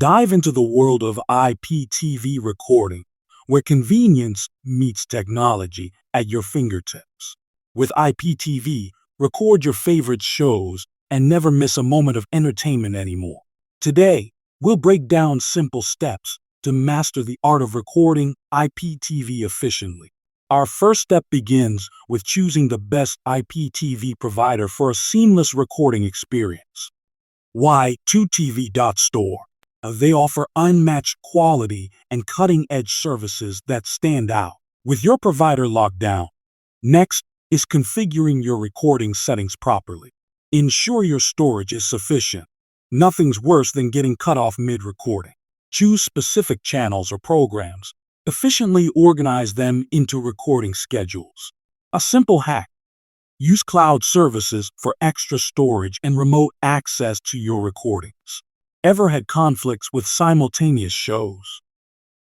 Dive into the world of IPTV recording, where convenience meets technology at your fingertips. With IPTV, record your favorite shows and never miss a moment of entertainment anymore. Today, we'll break down simple steps to master the art of recording IPTV efficiently. Our first step begins with choosing the best IPTV provider for a seamless recording experience. Why 2TV.store? They offer unmatched quality and cutting-edge services that stand out, with your provider locked down. Next is configuring your recording settings properly. Ensure your storage is sufficient. Nothing's worse than getting cut off mid-recording. Choose specific channels or programs. Efficiently organize them into recording schedules. A simple hack: use cloud services for extra storage and remote access to your recordings. Ever had conflicts with simultaneous shows?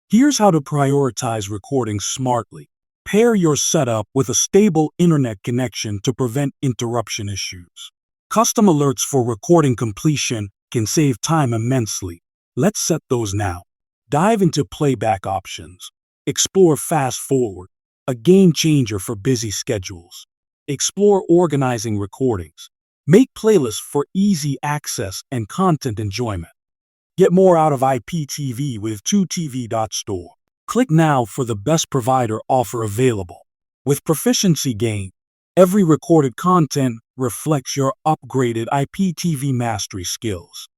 Here's how to prioritize recording smartly. Pair your setup with a stable internet connection to prevent interruption issues. Custom alerts for recording completion can save time immensely. Let's set those now. Dive into playback options. Explore fast forward, a game changer for busy schedules. Explore organizing recordings. Make playlists for easy access and content enjoyment. Get more out of IPTV with 2TV.store. Click now for the best provider offer available. With proficiency gained, every recorded content reflects your upgraded IPTV mastery skills.